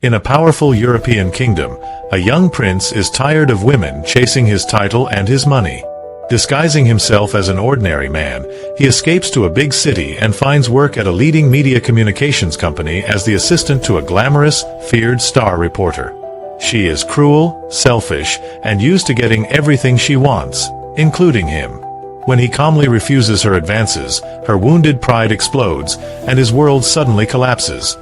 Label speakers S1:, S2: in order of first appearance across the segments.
S1: In a powerful European kingdom, a young prince is tired of women chasing his title and his money. Disguising himself as an ordinary man, he escapes to a big city and finds work at a leading media communications company as the assistant to a glamorous, feared star reporter. She is cruel, selfish, and used to getting everything she wants, including him. When he calmly refuses her advances, her wounded pride explodes, and his world suddenly collapses.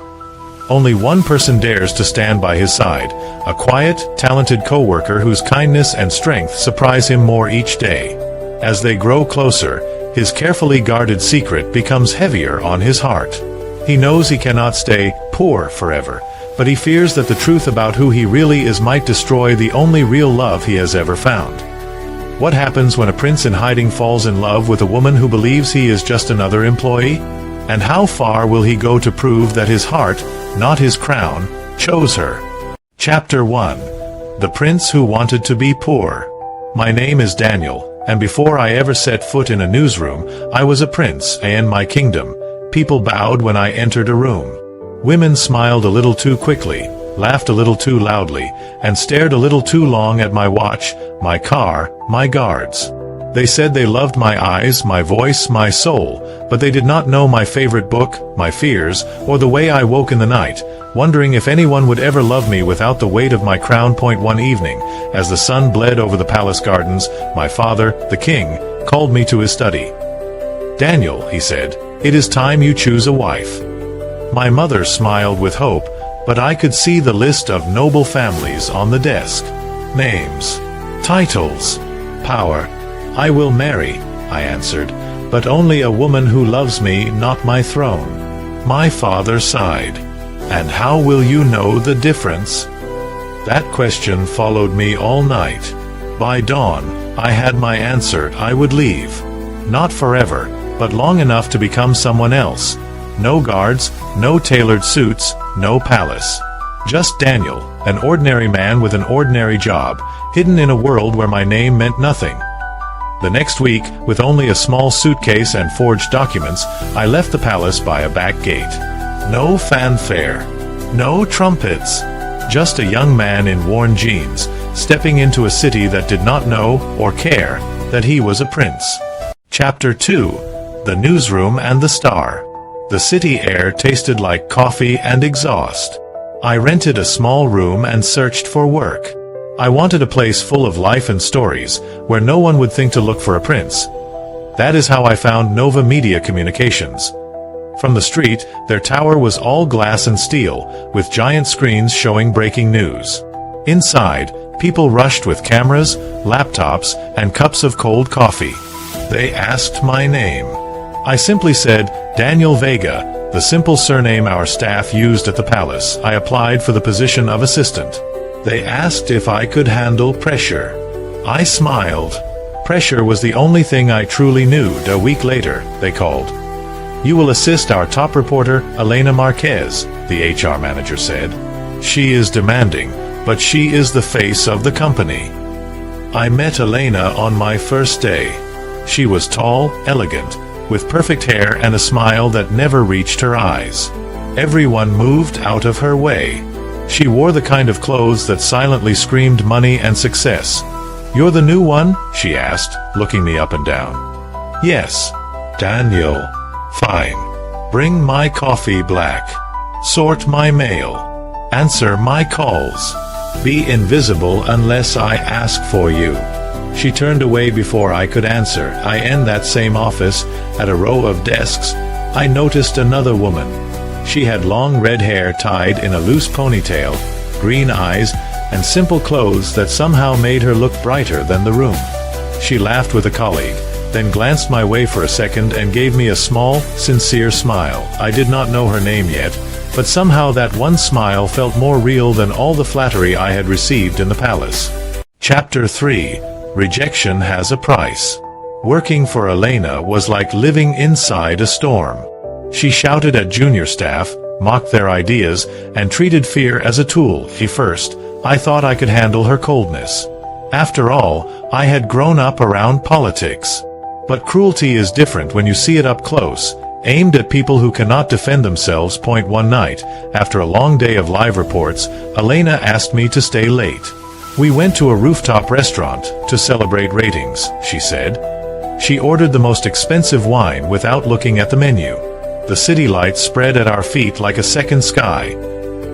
S1: Only one person dares to stand by his side, a quiet, talented coworker whose kindness and strength surprise him more each day. As they grow closer, his carefully guarded secret becomes heavier on his heart. He knows he cannot stay poor forever, but he fears that the truth about who he really is might destroy the only real love he has ever found. What happens when a prince in hiding falls in love with a woman who believes he is just another employee? And how far will he go to prove that his heart, not his crown, chose her? Chapter 1. The Prince Who Wanted to Be Poor. My name is Daniel, and before I ever set foot in a newsroom, I was a prince in my kingdom. People bowed when I entered a room. Women smiled a little too quickly, laughed a little too loudly, and stared a little too long at my watch, my car, my guards. They said they loved my eyes, my voice, my soul, but they did not know my favorite book, my fears, or the way I woke in the night, wondering if anyone would ever love me without the weight of my crown. One evening, as the sun bled over the palace gardens, my father, the king, called me to his study. "Daniel," he said, "it is time you choose a wife." My mother smiled with hope, but I could see the list of noble families on the desk. Names, titles, power. "I will marry," I answered, "but only a woman who loves me, not my throne." My father sighed. "And how will you know the difference?" That question followed me all night. By dawn, I had my answer. I would leave. Not forever, but long enough to become someone else. No guards, no tailored suits, no palace. Just Daniel, an ordinary man with an ordinary job, hidden in a world where my name meant nothing. The next week, with only a small suitcase and forged documents, I left the palace by a back gate. No fanfare. No trumpets. Just a young man in worn jeans, stepping into a city that did not know, or care, that he was a prince. Chapter 2. The Newsroom and the Star. The city air tasted like coffee and exhaust. I rented a small room and searched for work. I wanted a place full of life and stories, where no one would think to look for a prince. That is how I found Nova Media Communications. From the street, their tower was all glass and steel, with giant screens showing breaking news. Inside, people rushed with cameras, laptops, and cups of cold coffee. They asked my name. I simply said, Daniel Vega, the simple surname our staff used at the palace. I applied for the position of assistant. They asked if I could handle pressure. I smiled. Pressure was the only thing I truly knew. A week later, they called. "You will assist our top reporter, Elena Marquez," the HR manager said. "She is demanding, but she is the face of the company." I met Elena on my first day. She was tall, elegant, with perfect hair and a smile that never reached her eyes. Everyone moved out of her way. She wore the kind of clothes that silently screamed money and success. "You're the new one?" she asked, looking me up and down. "Yes." "Daniel." "Fine. Bring my coffee black. Sort my mail. Answer my calls. Be invisible unless I ask for you." She turned away before I could answer. In that same office, at a row of desks, I noticed another woman. She had long red hair tied in a loose ponytail, green eyes, and simple clothes that somehow made her look brighter than the room. She laughed with a colleague, then glanced my way for a second and gave me a small, sincere smile. I did not know her name yet, but somehow that one smile felt more real than all the flattery I had received in the palace. Chapter 3. Rejection Has a Price. Working for Elena was like living inside a storm. She shouted at junior staff, mocked their ideas, and treated fear as a tool. At first, I thought I could handle her coldness. After all, I had grown up around politics. But cruelty is different when you see it up close. aimed at people who cannot defend themselves. One night, after a long day of live reports, Elena asked me to stay late. We went to a rooftop restaurant to celebrate ratings, she said. She ordered the most expensive wine without looking at the menu. The city lights spread at our feet like a second sky.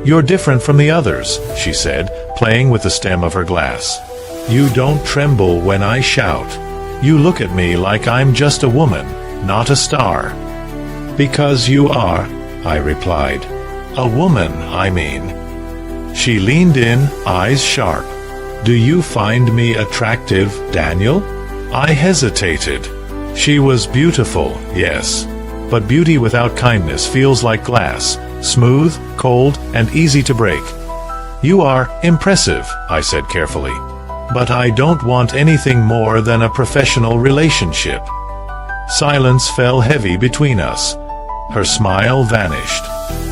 S1: "You're different from the others," she said, playing with the stem of her glass. "You don't tremble when I shout. You look at me like I'm just a woman, not a star." "Because you are," I replied. "A woman, I mean." She leaned in, eyes sharp. "Do you find me attractive, Daniel?" I hesitated. She was beautiful, yes. But beauty without kindness feels like glass, smooth, cold, and easy to break. "You are impressive," I said carefully. "But I don't want anything more than a professional relationship." Silence fell heavy between us. Her smile vanished.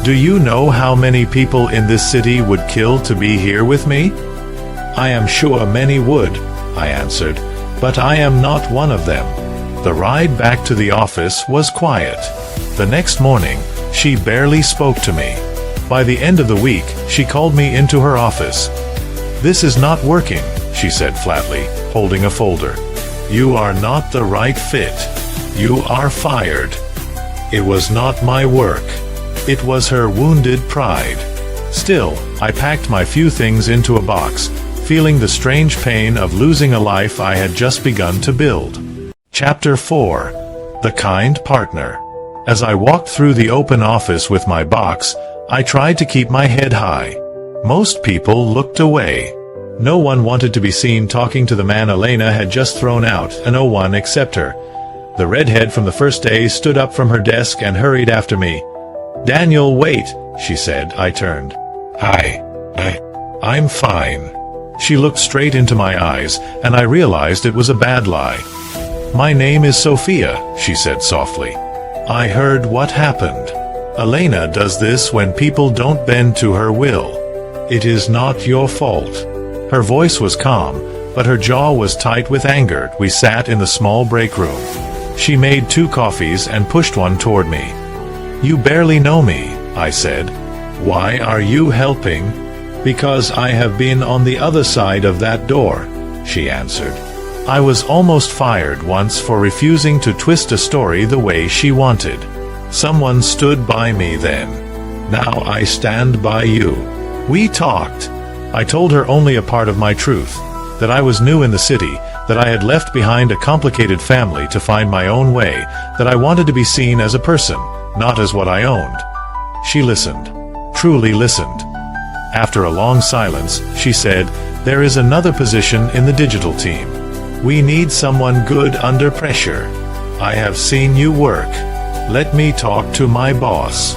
S1: "Do you know how many people in this city would kill to be here with me?" "I am sure many would," I answered, "but I am not one of them." The ride back to the office was quiet. The next morning, she barely spoke to me. By the end of the week, she called me into her office. "This is not working," she said flatly, holding a folder. "You are not the right fit. You are fired." It was not my work. It was her wounded pride. Still, I packed my few things into a box, feeling the strange pain of losing a life I had just begun to build. Chapter 4. The Kind Partner. As I walked through the open office with my box, I tried to keep my head high. Most people looked away. No one wanted to be seen talking to the man Elena had just thrown out, and no one except her. The redhead from the first day stood up from her desk and hurried after me. "Daniel, wait," she said. I turned. "Hi. I'm fine." She looked straight into my eyes, and I realized it was a bad lie. "My name is Sophia," she said softly. "I heard what happened. Elena does this when people don't bend to her will. It is not your fault." Her voice was calm, but her jaw was tight with anger. We sat in the small break room. She made 2 coffees and pushed one toward me. "You barely know me," I said. "Why are you helping?" "Because I have been on the other side of that door," she answered. I was almost fired once for refusing to twist a story the way she wanted. Someone stood by me then. Now I stand by you. We talked. I told her only a part of my truth, that I was new in the city, that I had left behind a complicated family to find my own way, that I wanted to be seen as a person, not as what I owned. She listened, truly listened. After a long silence, she said, "There is another position in the digital team. We need someone good under pressure. I have seen you work. Let me talk to my boss."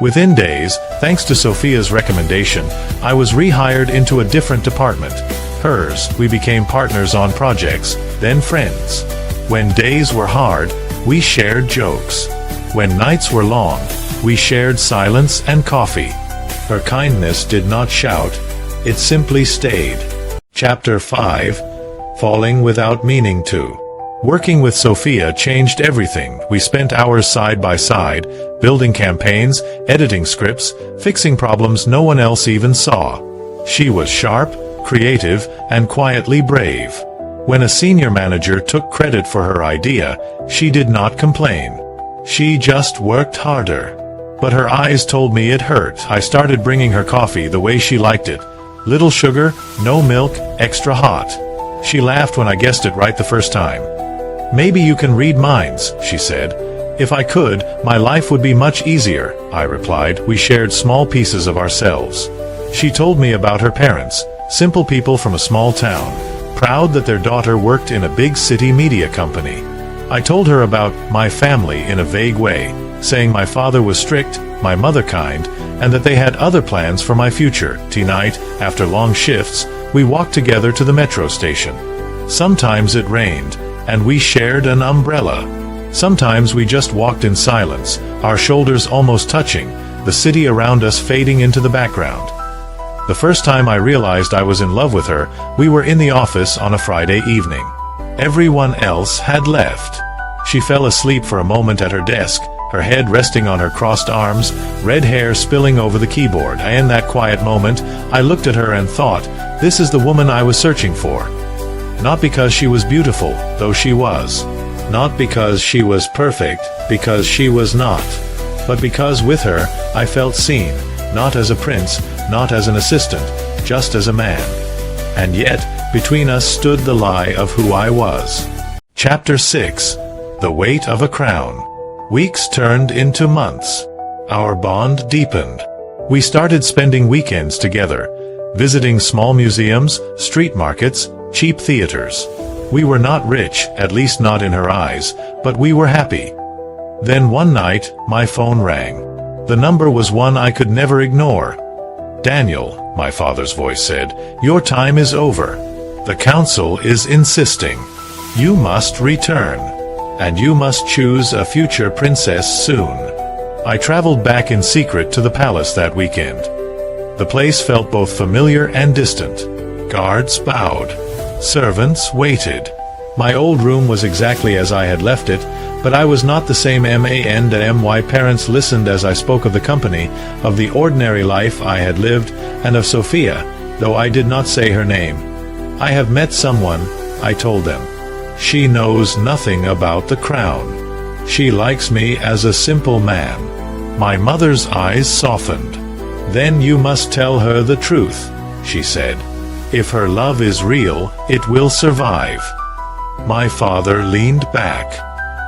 S1: Within days, thanks to Sophia's recommendation, I was rehired into a different department. Hers. We became partners on projects, then friends. When days were hard, we shared jokes. When nights were long, we shared silence and coffee. Her kindness did not shout, it simply stayed. Chapter 5. Falling without meaning to. Working with Sophia changed everything. We spent hours side by side, building campaigns, editing scripts, fixing problems no one else even saw. She was sharp, creative, and quietly brave. When a senior manager took credit for her idea, she did not complain. She just worked harder. But her eyes told me it hurt. I started bringing her coffee the way she liked it. Little sugar, no milk, extra hot. She laughed when I guessed it right the first time. "Maybe you can read minds," she said. "If I could, my life would be much easier," I replied. We shared small pieces of ourselves. She told me about her parents, simple people from a small town, proud that their daughter worked in a big city media company. I told her about my family in a vague way, saying my father was strict, my mother kind, and that they had other plans for my future. Tonight, after long shifts, we walked together to the metro station. Sometimes it rained, and we shared an umbrella. Sometimes we just walked in silence, our shoulders almost touching, the city around us fading into the background. The first time I realized I was in love with her, we were in the office on a Friday evening. Everyone else had left. She fell asleep for a moment at her desk, her head resting on her crossed arms, red hair spilling over the keyboard. In that quiet moment, I looked at her and thought, this is the woman I was searching for. Not because she was beautiful, though she was. Not because she was perfect, because she was not. But because with her, I felt seen, not as a prince, not as an assistant, just as a man. And yet, between us stood the lie of who I was. Chapter 6. The Weight of a Crown. Weeks turned into months. Our bond deepened. We started spending weekends together, visiting small museums, street markets, cheap theaters. We were not rich, at least not in her eyes, but we were happy. Then one night, my phone rang. The number was one I could never ignore. "Daniel," my father's voice said, "your time is over. The council is insisting. You must return. And you must choose a future princess soon." I traveled back in secret to the palace that weekend. The place felt both familiar and distant. Guards bowed. Servants waited. My old room was exactly as I had left it, but I was not the same man and my parents listened as I spoke of the company, of the ordinary life I had lived, and of Sophia, though I did not say her name. "I have met someone," I told them. "She knows nothing about the crown. She likes me as a simple man." My mother's eyes softened. "Then you must tell her the truth," she said. "If her love is real, it will survive." My father leaned back.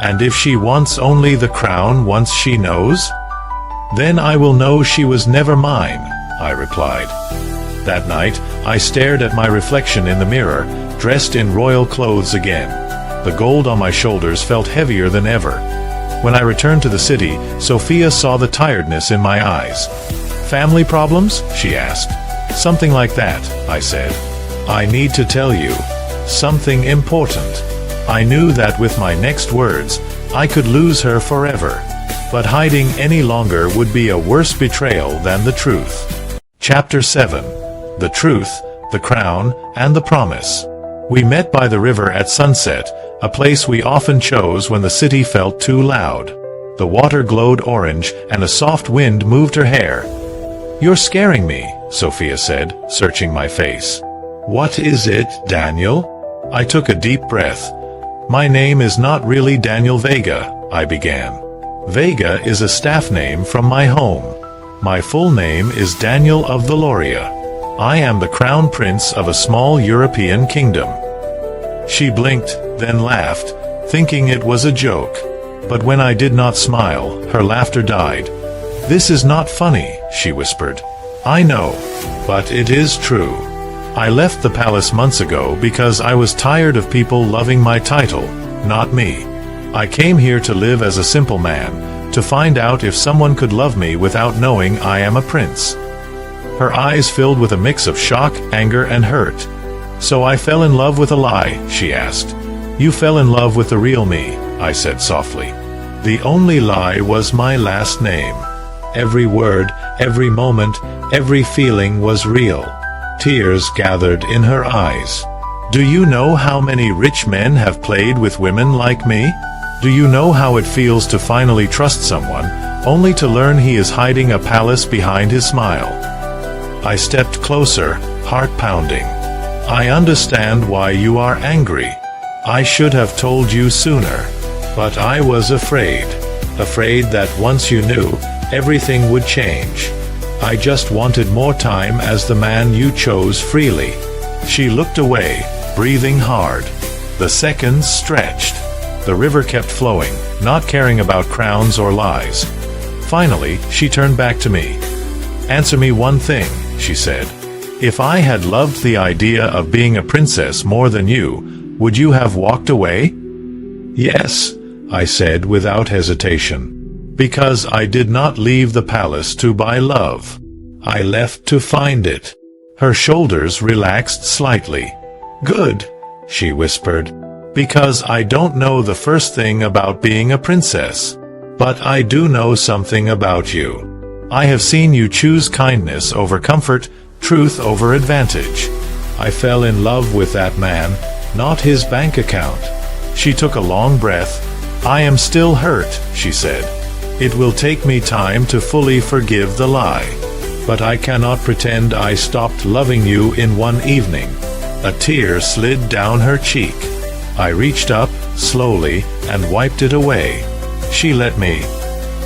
S1: "And if she wants only the crown once she knows?" "Then I will know she was never mine," I replied. That night, I stared at my reflection in the mirror, dressed in royal clothes again. The gold on my shoulders felt heavier than ever. When I returned to the city, Sophia saw the tiredness in my eyes. "Family problems?" she asked. "Something like that," I said. "I need to tell you something important." I knew that with my next words, I could lose her forever. But hiding any longer would be a worse betrayal than the truth. Chapter 7. The Truth, the Crown, and the Promise. We met by the river at sunset, a place we often chose when the city felt too loud. The water glowed orange, and a soft wind moved her hair. "You're scaring me," Sophia said, searching my face. "What is it, Daniel?" I took a deep breath. "My name is not really Daniel Vega," I began. "Vega is a staff name from my home. My full name is Daniel of Valoria. I am the crown prince of a small European kingdom." She blinked, then laughed, thinking it was a joke. But when I did not smile, her laughter died. "This is not funny," she whispered. "I know, but it is true. I left the palace months ago because I was tired of people loving my title, not me. I came here to live as a simple man, to find out if someone could love me without knowing I am a prince." Her eyes filled with a mix of shock, anger, and hurt. "So I fell in love with a lie?" she asked. "You fell in love with the real me," I said softly. "The only lie was my last name." Every word, every moment, every feeling was real. Tears gathered in her eyes. "Do you know how many rich men have played with women like me? Do you know how it feels to finally trust someone, only to learn he is hiding a palace behind his smile?" I stepped closer, heart pounding. "I understand why you are angry. I should have told you sooner. But I was afraid. Afraid that once you knew, everything would change. I just wanted more time as the man you chose freely." She looked away, breathing hard. The seconds stretched. The river kept flowing, not caring about crowns or lies. Finally, she turned back to me. "Answer me one thing," she said. "If I had loved the idea of being a princess more than you, would you have walked away?" "Yes," I said without hesitation. "Because I did not leave the palace to buy love. I left to find it." Her shoulders relaxed slightly. "Good," she whispered. "Because I don't know the first thing about being a princess. But I do know something about you. I have seen you choose kindness over comfort, truth over advantage. I fell in love with that man, not his bank account." She took a long breath. "I am still hurt," she said. It will take me time to fully forgive the lie. But I cannot pretend I stopped loving you in one evening. A tear slid down her cheek. I reached up, slowly, and wiped it away. She let me.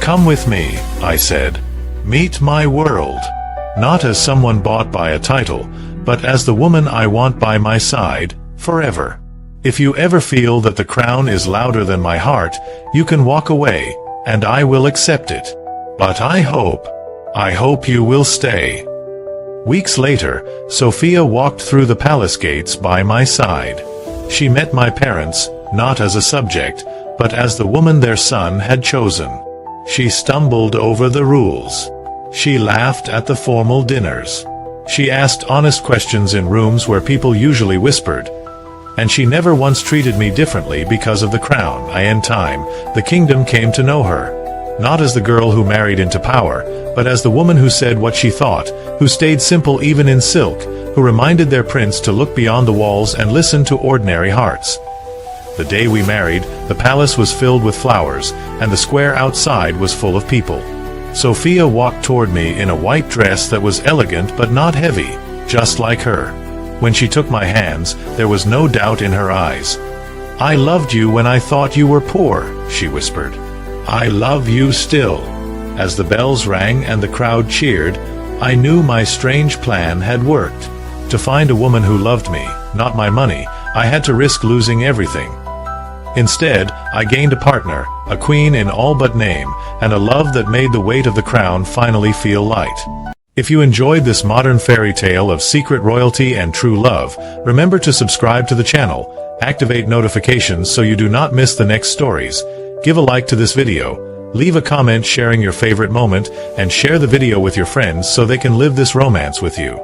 S1: Come with me, I said. Meet my world. Not as someone bought by a title, but as the woman I want by my side, forever. If you ever feel that the crown is louder than my heart, you can walk away, and I will accept it. But I hope you will stay. Weeks later, Sophia walked through the palace gates by my side. She met my parents, not as a subject, but as the woman their son had chosen. She stumbled over the rules. She laughed at the formal dinners. She asked honest questions in rooms where people usually whispered. And she never once treated me differently because of the crown. In time, the kingdom came to know her. Not as the girl who married into power, but as the woman who said what she thought, who stayed simple even in silk, who reminded their prince to look beyond the walls and listen to ordinary hearts. The day we married, the palace was filled with flowers, and the square outside was full of people. Sophia walked toward me in a white dress that was elegant but not heavy, just like her. When she took my hands, there was no doubt in her eyes. I loved you when I thought you were poor, she whispered. I love you still. As the bells rang and the crowd cheered, I knew my strange plan had worked. To find a woman who loved me, not my money, I had to risk losing everything. Instead, I gained a partner, a queen in all but name, and a love that made the weight of the crown finally feel light. If you enjoyed this modern fairy tale of secret royalty and true love, remember to subscribe to the channel, activate notifications so you do not miss the next stories, give a like to this video, leave a comment sharing your favorite moment, and share the video with your friends so they can live this romance with you.